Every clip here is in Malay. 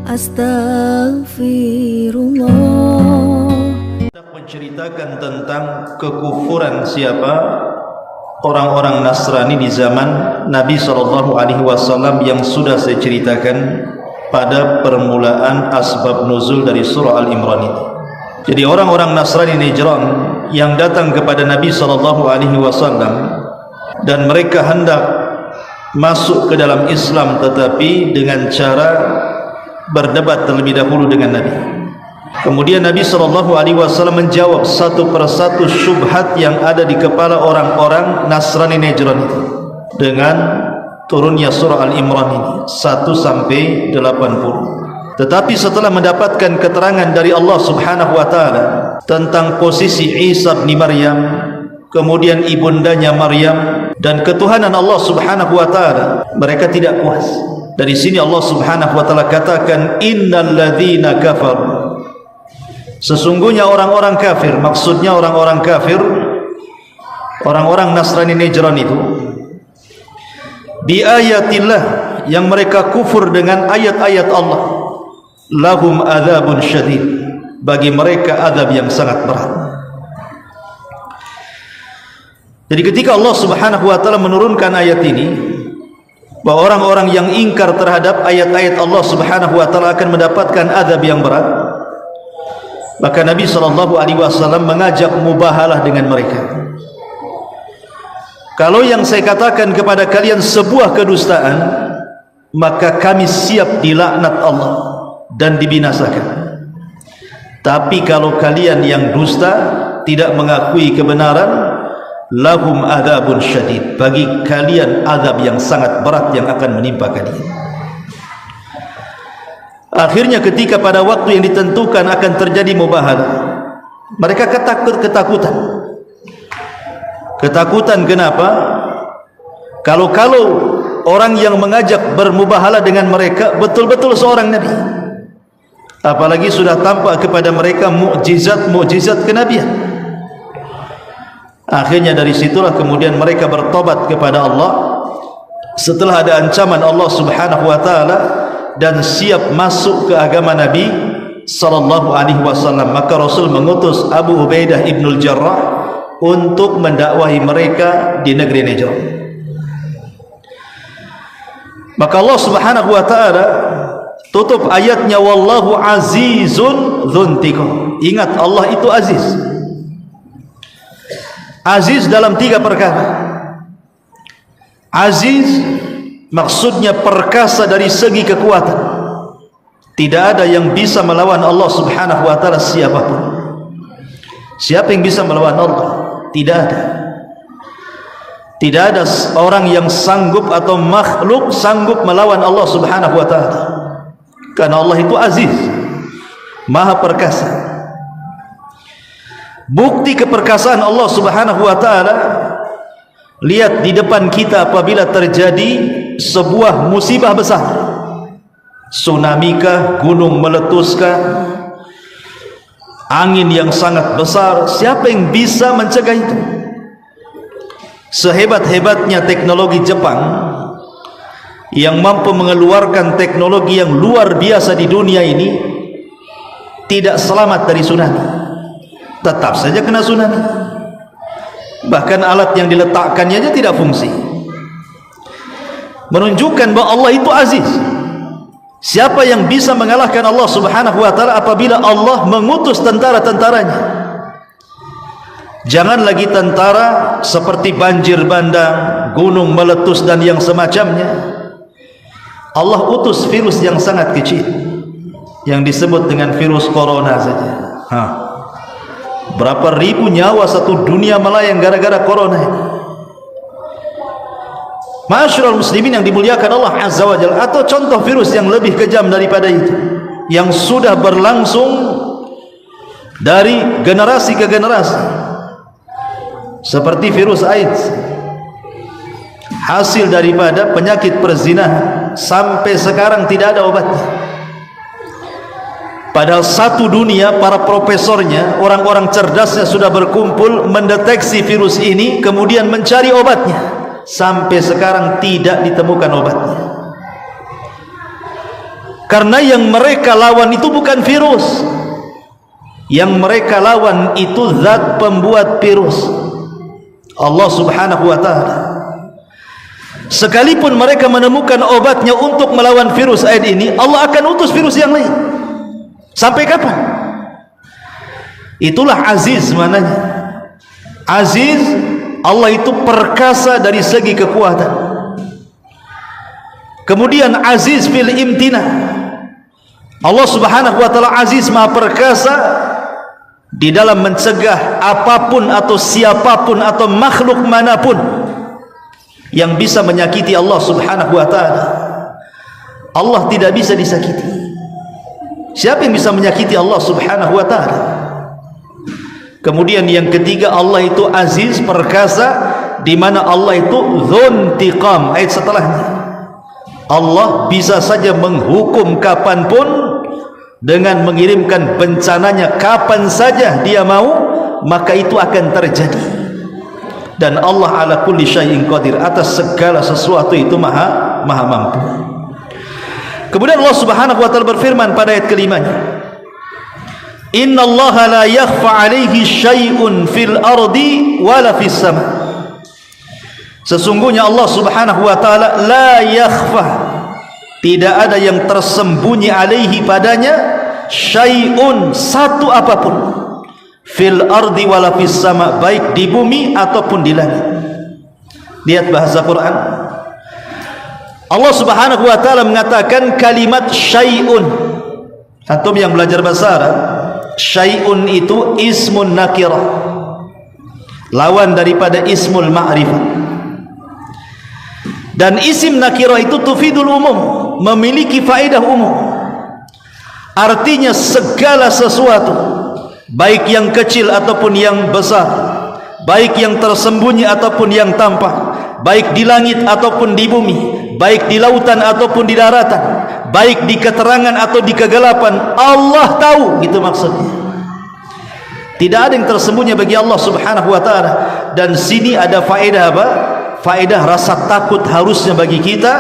Astaghfirullah. Menceritakan tentang kekufuran siapa orang-orang Nasrani di zaman Nabi SAW yang sudah saya ceritakan pada permulaan asbab nuzul dari surah Al-Imran ini. Jadi orang-orang Nasrani Najran yang datang kepada Nabi SAW dan mereka hendak masuk ke dalam Islam, tetapi dengan cara berdebat terlebih dahulu dengan Nabi. Kemudian Nabi SAW menjawab satu persatu syubhat yang ada di kepala orang-orang Nasrani Najran itu dengan turunnya surah Al-Imran ini 1 sampai 80. Tetapi setelah mendapatkan keterangan dari Allah Subhanahu wa taala tentang posisi Isa bin Maryam, kemudian ibundanya Maryam dan ketuhanan Allah Subhanahu wa taala, mereka tidak puas. Dari sini Allah Subhanahu wa taala katakan innal ladzina kafaru, sesungguhnya orang-orang kafir, maksudnya orang-orang kafir, orang-orang Nasrani Najran itu, bi ayatillah, yang mereka kufur dengan ayat-ayat Allah, lahum adzabun syadid, bagi mereka azab yang sangat berat. Jadi ketika Allah Subhanahu wa taala menurunkan ayat ini, bahwa orang-orang yang ingkar terhadap ayat-ayat Allah Subhanahu wa taala akan mendapatkan azab yang berat, maka Nabi SAW mengajak mubahalah dengan mereka. Kalau yang saya katakan kepada kalian sebuah kedustaan, maka kami siap dilaknat Allah dan dibinasakan. Tapi kalau kalian yang dusta, tidak mengakui kebenaran, lahum adzabun syadid, bagi kalian azab yang sangat berat yang akan menimpa kalian. Akhirnya ketika pada waktu yang ditentukan akan terjadi mubahalah, mereka ketakutan. Kenapa? Kalau orang yang mengajak bermubahalah dengan mereka betul-betul seorang nabi, apalagi sudah tampak kepada mereka mukjizat kenabian. Akhirnya dari situlah kemudian mereka bertobat kepada Allah setelah ada ancaman Allah Subhanahu wa taala dan siap masuk ke agama Nabi SAW. Maka Rasul mengutus Abu Ubaidah ibnul Jarrah untuk mendakwahi mereka di negeri Najran. Maka Allah Subhanahu wa taala tutup ayatnya wallahu azizun dzuntiqam. Ingat, Allah itu aziz. Aziz dalam 3 perkara. Aziz maksudnya perkasa dari segi kekuatan. Tidak ada yang bisa melawan Allah Subhanahu wa taala siapapun. Siapa yang bisa melawan Allah? Tidak ada. Tidak ada orang yang sanggup atau makhluk sanggup melawan Allah Subhanahu wa taala. Karena Allah itu aziz, maha perkasa. Bukti keperkasaan Allah Subhanahu wa taala, lihat di depan kita apabila terjadi sebuah musibah besar, tsunami kah, gunung meletuskah, angin yang sangat besar, siapa yang bisa mencegah itu? Sehebat-hebatnya teknologi Jepang yang mampu mengeluarkan teknologi yang luar biasa di dunia ini, tidak selamat dari tsunami. Tetap saja kena tsunami. Bahkan alat yang diletakkannya aja tidak fungsi. Menunjukkan bahwa Allah itu aziz. Siapa yang bisa mengalahkan Allah Subhanahu wa taala apabila Allah mengutus tentara-tentaranya? Jangan lagi tentara seperti banjir bandang, gunung meletus dan yang semacamnya. Allah utus virus yang sangat kecil yang disebut dengan virus corona saja. Berapa ribu nyawa satu dunia melayang gara-gara corona ini. Ma'asyiral muslimin yang dimuliakan Allah Azza wa Jalla. Atau contoh virus yang lebih kejam daripada itu, yang sudah berlangsung dari generasi ke generasi, seperti virus AIDS, hasil daripada penyakit perzinahan, sampai sekarang tidak ada obatnya. Padahal satu dunia para profesornya, orang-orang cerdasnya sudah berkumpul mendeteksi virus ini, kemudian mencari obatnya. Sampai sekarang tidak ditemukan obatnya. Karena yang mereka lawan itu bukan virus, yang mereka lawan itu zat pembuat virus, Allah subhanahu wa ta'ala. Sekalipun mereka menemukan obatnya untuk melawan virus AIDS ini, Allah akan utus virus yang lain. Sampai kapan? Itulah aziz mananya. Aziz, Allah itu perkasa dari segi kekuatan. Kemudian aziz fil imtina, Allah subhanahu wa ta'ala aziz, maha perkasa di dalam mencegah apapun atau siapapun atau makhluk manapun yang bisa menyakiti Allah subhanahu wa ta'ala. Allah tidak bisa disakiti. Siapa yang bisa menyakiti Allah subhanahu wa ta'ala? Kemudian yang ketiga, Allah itu aziz, perkasa, di mana Allah itu dzuntiqam. Ayat setelahnya, Allah bisa saja menghukum kapanpun dengan mengirimkan bencananya kapan saja Dia mau, maka itu akan terjadi. Dan Allah ala kulli syai'in qadir, atas segala sesuatu itu maha mampu. Kemudian Allah subhanahu wa ta'ala berfirman pada ayat kelimanya, Inna Allah la yakhfa alaihi syai'un fil ardi wala fis sama. Sesungguhnya Allah subhanahu wa ta'ala la yakhfa, tidak ada yang tersembunyi alaihi padanya, syai'un, satu apapun, fil ardi wala fis sama, baik di bumi ataupun di langit. Lihat bahasa Quran, Allah subhanahu wa ta'ala mengatakan kalimat syai'un. Antum yang belajar bahasa Arab, syai'un itu ismun nakirah, lawan daripada ismul ma'rifah. Dan isim nakirah itu tufidul umum, memiliki faedah umum. Artinya segala sesuatu, baik yang kecil ataupun yang besar, baik yang tersembunyi ataupun yang tampak, baik di langit ataupun di bumi, baik di lautan ataupun di daratan, baik di keterangan atau di kegelapan, Allah tahu. Gitu maksudnya. Tidak ada yang tersembunyi bagi Allah subhanahu wa ta'ala. Dan sini ada faedah apa? Faedah rasa takut harusnya bagi kita,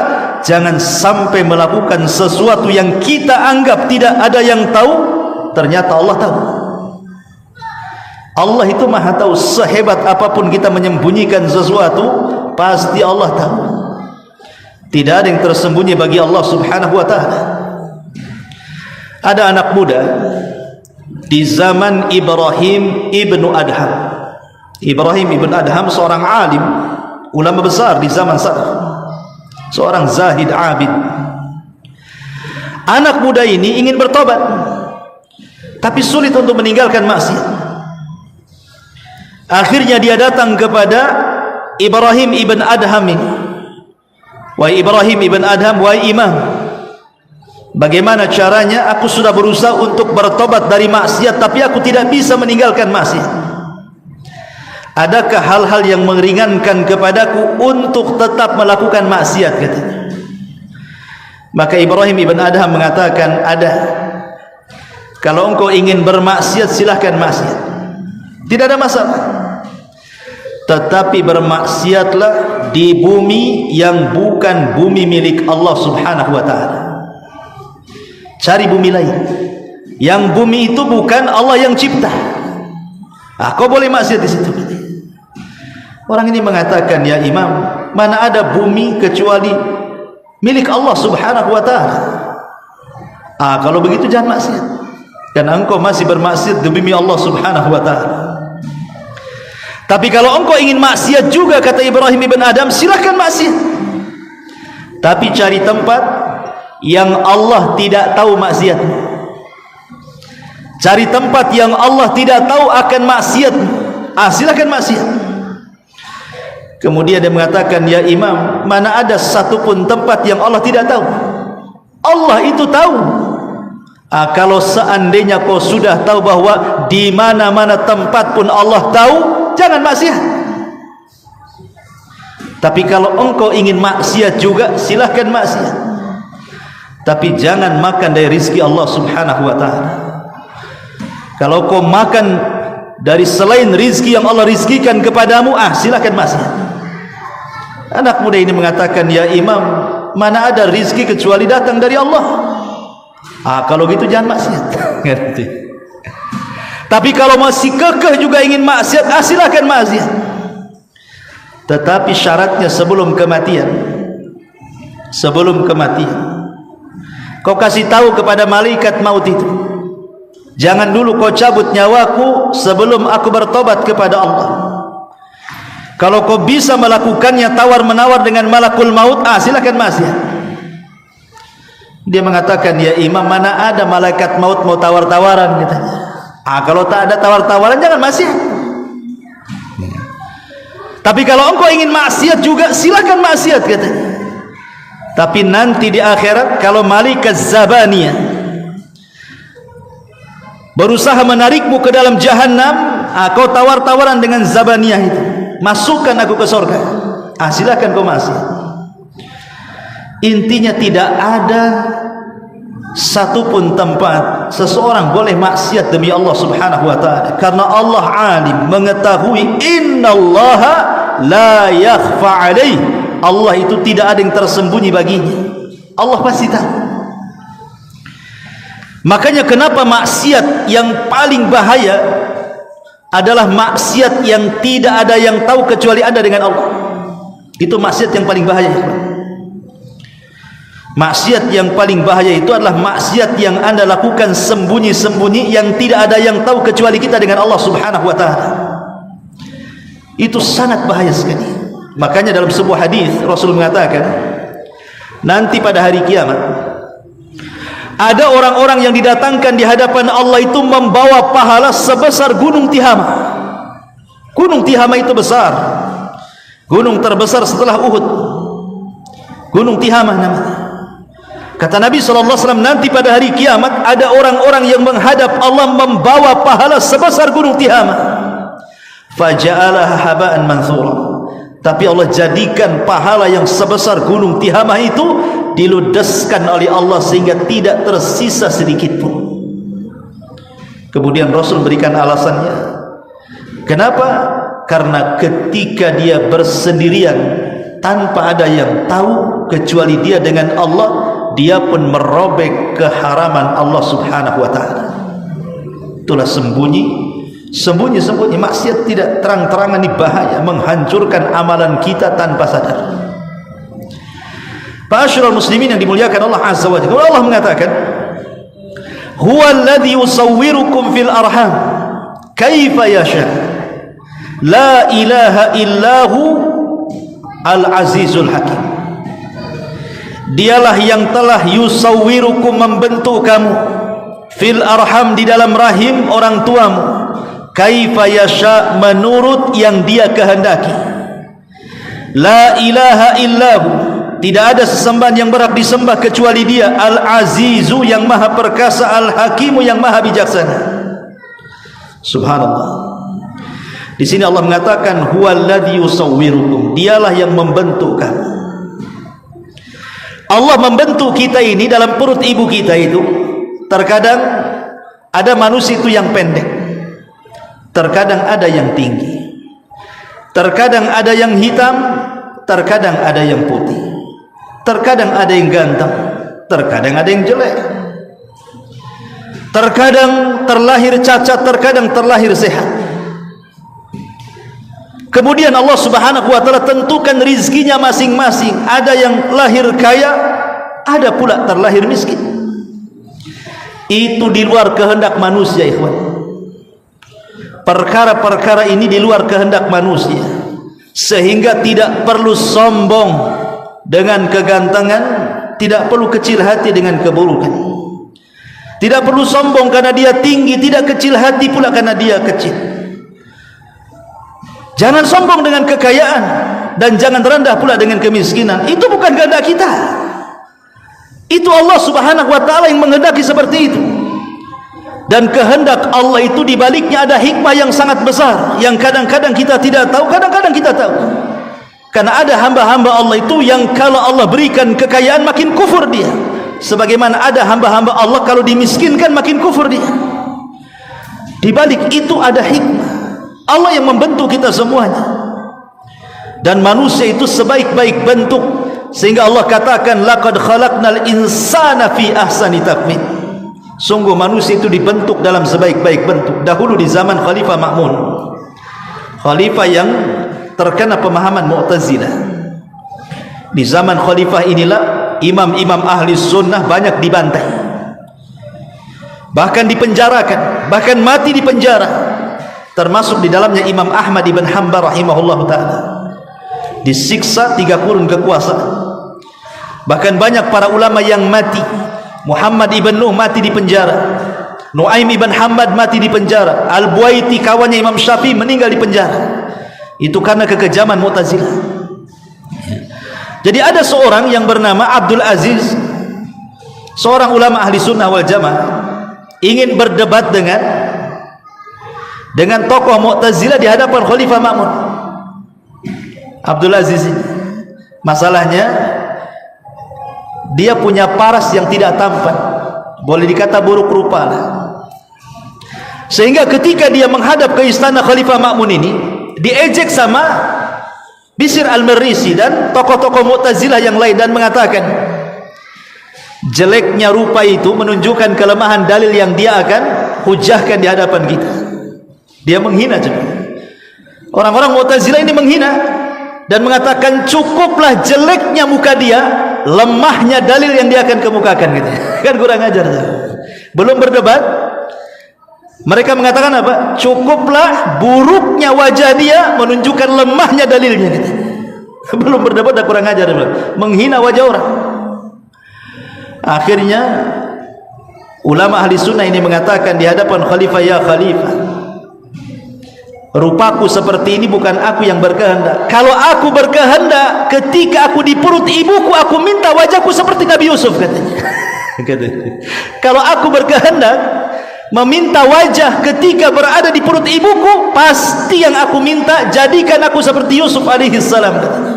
jangan sampai melakukan sesuatu yang kita anggap tidak ada yang tahu, ternyata Allah tahu. Allah itu maha tahu. Sehebat apapun kita menyembunyikan sesuatu, pasti Allah tahu. Tidak ada yang tersembunyi bagi Allah subhanahu wa ta'ala. Ada anak muda di zaman Ibrahim ibnu Adham. Ibrahim ibnu Adham seorang alim, ulama besar di zaman salaf, seorang zahid abid. Anak muda ini ingin bertobat, tapi sulit untuk meninggalkan maksiat. Akhirnya dia datang kepada Ibrahim ibn Adham ini. Wahai Ibrahim ibn Adham, wahai imam, bagaimana caranya? Aku sudah berusaha untuk bertobat dari maksiat, tapi aku tidak bisa meninggalkan maksiat. Adakah hal-hal yang meringankan kepadaku untuk tetap melakukan maksiat, katanya. Maka Ibrahim ibn Adham mengatakan, ada. Kalau engkau ingin bermaksiat, silahkan maksiat, tidak ada masalah. Tetapi bermaksiatlah di bumi yang bukan bumi milik Allah subhanahu wa ta'ala. Cari bumi lain, yang bumi itu bukan Allah yang cipta. Kau boleh maksiat di situ. Orang ini mengatakan, ya imam, mana ada bumi kecuali milik Allah subhanahu wa ta'ala. Kalau begitu jangan maksiat, karena engkau masih bermaksiat di bumi Allah subhanahu wa ta'ala. Tapi kalau engkau ingin maksiat juga, kata Ibrahim ibn Adham, silahkan maksiat, tapi cari tempat yang Allah tidak tahu maksiatmu. Cari tempat yang Allah tidak tahu akan maksiatmu. Silahkan maksiat. Kemudian dia mengatakan, ya imam, mana ada satupun tempat yang Allah tidak tahu? Allah itu tahu. Kalau seandainya kau sudah tahu bahwa di mana-mana tempat pun Allah tahu, jangan maksiat. Tapi kalau engkau ingin maksiat juga, silahkan maksiat, tapi jangan makan dari rizki Allah subhanahu wa ta'ala. Kalau kau makan dari selain rizki yang Allah rizkikan kepadamu, silahkan maksiat. Anak muda ini mengatakan, ya imam, mana ada rizki kecuali datang dari Allah. Kalau gitu jangan maksiat. Tapi kalau masih kekeh juga ingin maksiat, silakan maksiat. Tetapi syaratnya sebelum kematian. Sebelum kematian, kau kasih tahu kepada malaikat maut itu, jangan dulu kau cabut nyawaku sebelum aku bertobat kepada Allah. Kalau kau bisa melakukannya tawar-menawar dengan malakul maut, silakan maksiat. Dia mengatakan, ya imam, mana ada malaikat maut mau tawar-tawaran, katanya. Kalau tak ada tawar-tawaran, jangan maksiat. Tapi kalau engkau ingin maksiat juga, silakan maksiat, katanya. Tapi nanti di akhirat, kalau malaikat Zabaniyah berusaha menarikmu ke dalam jahannam, kau tawar-tawaran dengan Zabaniyah itu, masukkan aku ke surga, silakan kau maksiat. Intinya tidak ada satupun tempat seseorang boleh maksiat demi Allah subhanahu wa ta'ala, karena Allah alim, mengetahui, innallaha la yakhfa alaih, Allah itu tidak ada yang tersembunyi baginya, Allah pasti tahu. Makanya kenapa maksiat yang paling bahaya adalah maksiat yang tidak ada yang tahu kecuali Anda dengan Allah. Itu maksiat yang paling bahaya. Maksiat yang paling bahaya itu adalah maksiat yang Anda lakukan sembunyi-sembunyi, yang tidak ada yang tahu kecuali kita dengan Allah subhanahu wa ta'ala. Itu sangat bahaya sekali. Makanya dalam sebuah hadis Rasul mengatakan, nanti pada hari kiamat ada orang-orang yang didatangkan di hadapan Allah itu membawa pahala sebesar gunung Tihama. Gunung Tihama itu besar, gunung terbesar setelah Uhud, Gunung Tihama namanya. Kata Nabi SAW, nanti pada hari kiamat ada orang-orang yang menghadap Allah membawa pahala sebesar gunung Tihama. Faja'alaha haba'an manthura. Tapi Allah jadikan pahala yang sebesar gunung Tihama itu diludeskan oleh Allah sehingga tidak tersisa sedikit pun. Kemudian Rasul berikan alasannya. Kenapa? Karena ketika dia bersendirian tanpa ada yang tahu kecuali dia dengan Allah, dia pun merobek keharaman Allah subhanahu wa ta'ala. Itulah sembunyi-sembunyi maksiat tidak terang-terangan, ini bahaya, menghancurkan amalan kita tanpa sadar. Ma'asyiral muslimin yang dimuliakan Allah azza wa jalla, Allah mengatakan, huwa alladhi yusawwirukum fil arham kaifa yasha, la ilaha illahu al-azizul hakim. Dialah yang telah yusawwirukum, membentuk kamu, fil arham, di dalam rahim orang tuamu, kaifa yasha, menurut yang dia kehendaki. La ilaha illahu, tidak ada sesembahan yang berhak disembah kecuali dia, al-azizu, yang maha perkasa, al-hakimu, yang maha bijaksana. Subhanallah. Di sini Allah mengatakan huwallazi yusawwirukum, dialah yang membentuk kamu. Allah membentuk kita ini dalam perut ibu kita itu. Terkadang ada manusia itu yang pendek, terkadang ada yang tinggi, terkadang ada yang hitam, terkadang ada yang putih, terkadang ada yang ganteng, terkadang ada yang jelek, terkadang terlahir cacat, terkadang terlahir sehat. Kemudian Allah subhanahu wa ta'ala tentukan rizkinya masing-masing. Ada yang lahir kaya, ada pula terlahir miskin. Itu di luar kehendak manusia, ikhwan. Perkara-perkara ini di luar kehendak manusia, sehingga tidak perlu sombong dengan kegantengan, tidak perlu kecil hati dengan keburukan. Tidak perlu sombong karena dia tinggi, tidak kecil hati pula karena dia kecil. Jangan sombong dengan kekayaan, dan jangan rendah pula dengan kemiskinan. Itu bukan kehendak kita. Itu Allah subhanahu wa ta'ala yang menghendaki seperti itu. Dan kehendak Allah itu dibaliknya ada hikmah yang sangat besar, yang kadang-kadang kita tidak tahu, kadang-kadang kita tahu. Karena ada hamba-hamba Allah itu yang kalau Allah berikan kekayaan makin kufur dia, sebagaimana ada hamba-hamba Allah kalau dimiskinkan makin kufur dia. Di balik itu ada hikmah. Allah yang membentuk kita semuanya, dan manusia itu sebaik-baik bentuk, sehingga Allah katakan laqad khalaqnal insana fi ahsani taqwim. Sungguh manusia itu dibentuk dalam sebaik-baik bentuk. Dahulu di zaman Khalifah Ma'mun, khalifah yang terkena pemahaman Mu'tazilah, di zaman khalifah inilah imam-imam ahli sunnah banyak dibantai, bahkan dipenjarakan, bahkan mati di penjara, termasuk di dalamnya Imam Ahmad ibn Hanbal rahimahullah ta'ala, disiksa 3 kurun kekuasaan. Bahkan banyak para ulama yang mati. Muhammad ibn Nuh mati di penjara, Nuaim ibn Hamad mati di penjara, Al-Buaiti kawannya Imam Syafi'i meninggal di penjara. Itu karena kekejaman Mu'tazilah. Jadi ada seorang yang bernama Abdul Aziz, seorang ulama ahli sunnah wal jamaah, ingin berdebat dengan tokoh Mu'tazilah di hadapan Khalifah Ma'mun. Abdul Aziz ini, masalahnya dia punya paras yang tidak tampan, boleh dikata buruk rupa lah. Sehingga ketika dia menghadap ke istana Khalifah Ma'mun ini, diejek sama Bishr al-Marisi dan tokoh-tokoh Mu'tazilah yang lain, dan mengatakan jeleknya rupa itu menunjukkan kelemahan dalil yang dia akan hujahkan di hadapan kita. Dia menghina juga. Orang-orang Mu'tazilah ini menghina dan mengatakan cukuplah jeleknya muka dia, lemahnya dalil yang dia akan kemukakan gitu. Kan kurang ajar. Belum berdebat, mereka mengatakan apa? Cukuplah buruknya wajah dia menunjukkan lemahnya dalilnya gitu. Belum berdebat dah kurang ajar, menghina wajah orang. Akhirnya ulama ahli sunnah ini mengatakan di hadapan khalifah, ya khalifah, rupaku seperti ini bukan aku yang berkehendak. Kalau aku berkehendak, ketika aku di perut ibuku, aku minta wajahku seperti Nabi Yusuf, katanya. Kalau aku berkehendak meminta wajah ketika berada di perut ibuku, pasti yang aku minta jadikan aku seperti Yusuf alaihi salam, katanya.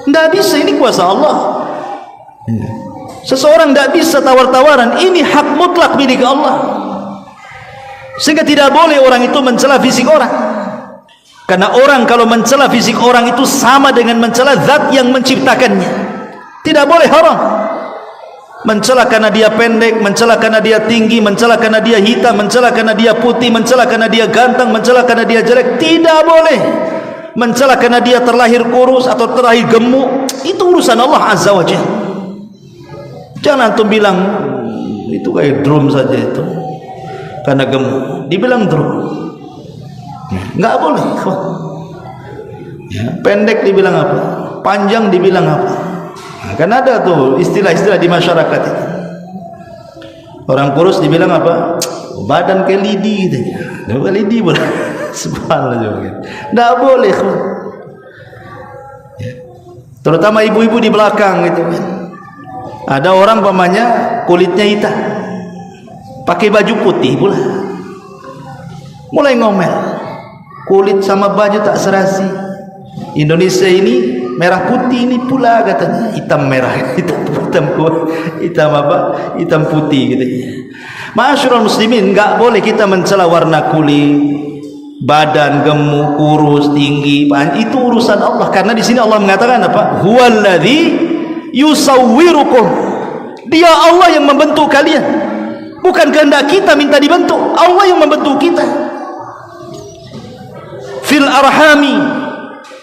Tidak bisa, ini kuasa Allah. Seseorang tidak bisa tawar-tawaran, ini hak mutlak milik Allah. Sehingga tidak boleh orang itu mencela fisik orang, karena orang kalau mencela fisik orang itu sama dengan mencela zat yang menciptakannya. Tidak boleh, haram. Mencela karena dia pendek, mencela karena dia tinggi, mencela karena dia hitam, mencela karena dia putih, mencela karena dia ganteng, mencela karena dia jelek, tidak boleh. Mencela karena dia terlahir kurus atau terlahir gemuk, itu urusan Allah Azza wa Jalla. Jangan antum bilang itu kayak drum saja itu, karena gemuk dibilang drum, nggak boleh. Ya, pendek dibilang apa, panjang dibilang apa. Nah, kan ada tuh istilah-istilah di masyarakat itu. Orang kurus dibilang apa, badan kayak lidi gitu. Bukan lidi boleh. Subhanallah juga. Nggak boleh. Ya. Terutama ibu-ibu di belakang gitu kan. Ada orang pamannya kulitnya hitam, pakai baju putih pula, mulai ngomel, kulit sama baju tak serasi. Indonesia ini merah putih ini pula, katanya hitam merah, hitam apa, hitam putih gitu. Ma'asyiral muslimin, enggak boleh kita mencela warna kulit, badan gemuk, kurus, tinggi, itu urusan Allah. Karena di sini Allah mengatakan apa? Huwallazi yusawwirukum, dia Allah yang membentuk kalian, bukan kehendak kita minta dibentuk. Allah yang membentuk kita. Fil arhami,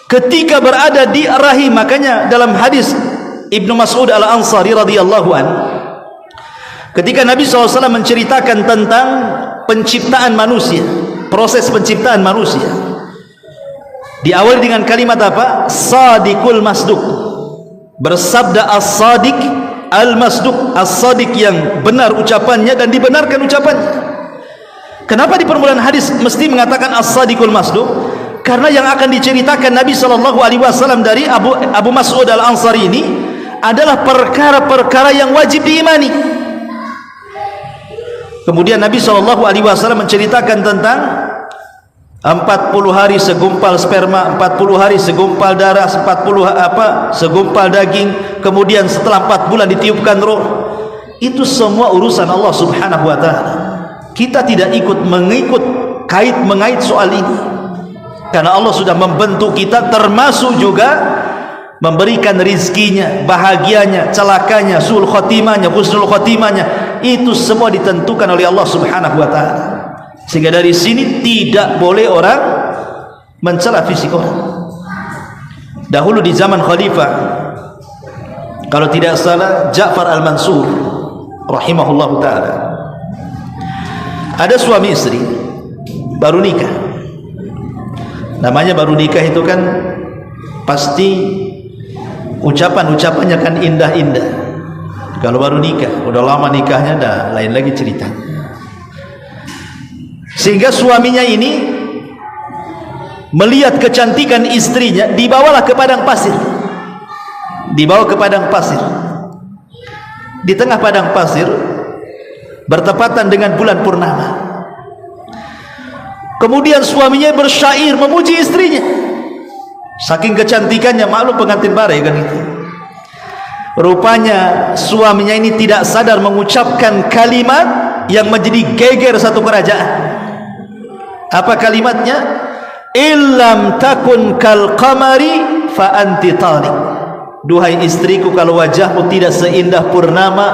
ketika berada di rahim. Makanya dalam hadis Ibnu Mas'ud al-Ansari radhiyallahu an, ketika Nabi SAW menceritakan tentang penciptaan manusia, proses penciptaan manusia, diawali dengan kalimat apa? Sadiqul masduq. Bersabda as-sadiq al-masduq, as-sadiq yang benar ucapannya dan dibenarkan ucapannya. Kenapa di permulaan hadis mesti mengatakan as-sadiqul masduq? Karena yang akan diceritakan Nabi SAW dari Abu Mas'ud al-Ansari ini adalah perkara-perkara yang wajib diimani. Kemudian Nabi SAW menceritakan tentang 40 hari segumpal sperma, 40 hari segumpal darah, 40 segumpal daging, kemudian setelah 4 bulan ditiupkan roh. Itu semua urusan Allah Subhanahu wa ta'ala. Kita tidak mengait soal ini, karena Allah sudah membentuk kita, termasuk juga memberikan rizkinya, bahagianya, celakanya, sul khotimahnya, husnul khotimahnya. itu semua ditentukan oleh Allah Subhanahu wa taala. Sehingga dari sini tidak boleh orang mencela fisik orang. Dahulu di zaman khalifah, kalau tidak salah Ja'far Al-Mansur rahimahullahu taala, ada suami istri baru nikah. Namanya baru nikah itu kan pasti ucapan-ucapannya kan indah-indah. Kalau baru nikah, udah lama nikahnya dah lain lagi cerita. Sehingga suaminya ini melihat kecantikan istrinya, dibawalah ke padang pasir. Dibawa ke padang pasir. Di tengah padang pasir bertepatan dengan bulan purnama. Kemudian suaminya bersyair memuji istrinya. Saking kecantikannya, maklum pengantin bare kan itu. Rupanya suaminya ini tidak sadar mengucapkan kalimat yang menjadi geger satu kerajaan. Apa kalimatnya? Illam takun kal qamari fa anti taliq. Duhai istriku, kalau wajahmu tidak seindah purnama,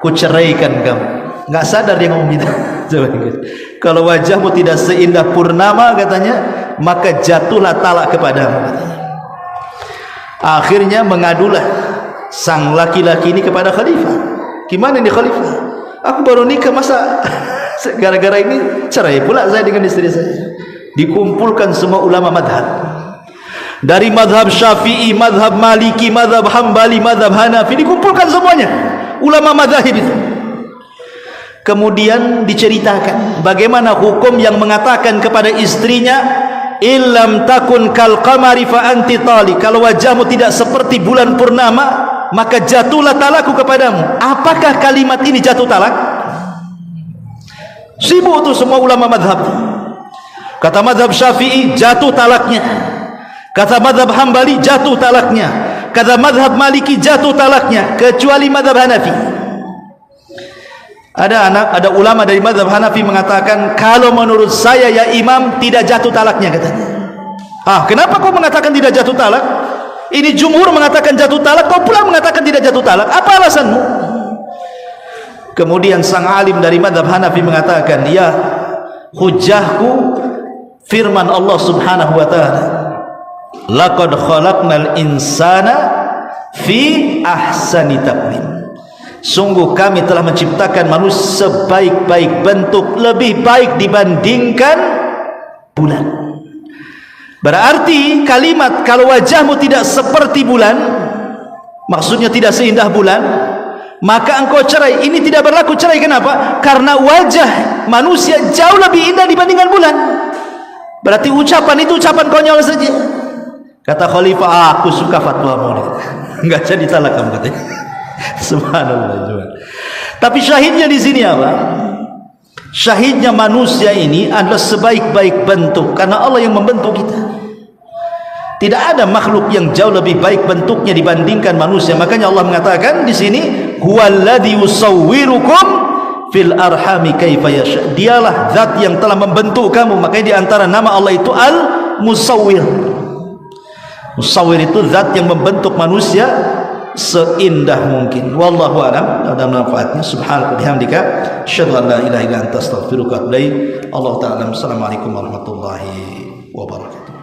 ku ceraikan kamu. Enggak sadar dia ngomong gitu. Kalau wajahmu tidak seindah purnama katanya, maka jatuhlah talak kepadamu katanya. Akhirnya mengadulah sang laki-laki ini kepada khalifah. Gimana ini khalifah? Aku baru nikah, masa gara-gara ini cerai pula saya dengan istri saya. Dikumpulkan semua ulama madhab, dari madhab Syafi'i, madhab Maliki, madhab Hambali, madhab Hanafi, dikumpulkan semuanya ulama madhab itu. Kemudian diceritakan bagaimana hukum yang mengatakan kepada istrinya, illam takun kal qamari fa anti tali, kalau wajahmu tidak seperti bulan purnama, maka jatuhlah talakku kepadamu. Apakah kalimat ini jatuh talak? Sibuk itu semua ulama madhab. Kata madhab Syafi'i, jatuh talaknya. Kata madhab Hambali, jatuh talaknya. Kata madhab Maliki, jatuh talaknya, kecuali madhab Hanafi. Ada ulama dari madhab Hanafi mengatakan, kalau menurut saya ya imam, tidak jatuh talaknya katanya. Kenapa kau mengatakan tidak jatuh talak? Ini jumhur mengatakan jatuh talak, kau pula mengatakan tidak jatuh talak. Apa alasanmu? Kemudian sang alim dari madhab Hanafi mengatakan, ya, hujahku firman Allah Subhanahu wa taala, laqad khalaqnal insana fi ahsani taqwim. Sungguh kami telah menciptakan manusia sebaik-baik bentuk, lebih baik dibandingkan bulan. Berarti kalimat kalau wajahmu tidak seperti bulan, maksudnya tidak seindah bulan, maka engkau cerai. Ini tidak berlaku cerai. Kenapa? Karena wajah manusia jauh lebih indah dibandingkan bulan. Berarti ucapan itu ucapan konyol saja. Kata khalifah, aku suka fatwamu. Enggak jadi talak kamu katanya. Subhanallah. Tapi syahidnya di sini apa? Syahidnya manusia ini adalah sebaik-baik bentuk, karena Allah yang membentuk kita. Tidak ada makhluk yang jauh lebih baik bentuknya dibandingkan manusia. Makanya Allah mengatakan di sini, huwallazi yusawwirukum fil arhami kaifa yasha. Dialah zat yang telah membentuk kamu. Makanya di antara nama Allah itu Al-Musawwir. Musawwir itu zat yang membentuk manusia seindah mungkin. Wallahu a'lam. Ada manfaatnya. Subhanaka bihamdika asyhadu an la ilaha illa anta astaghfiruka wa atubu ilaik. Allah ta'ala. Assalamualaikum warahmatullahi wabarakatuh.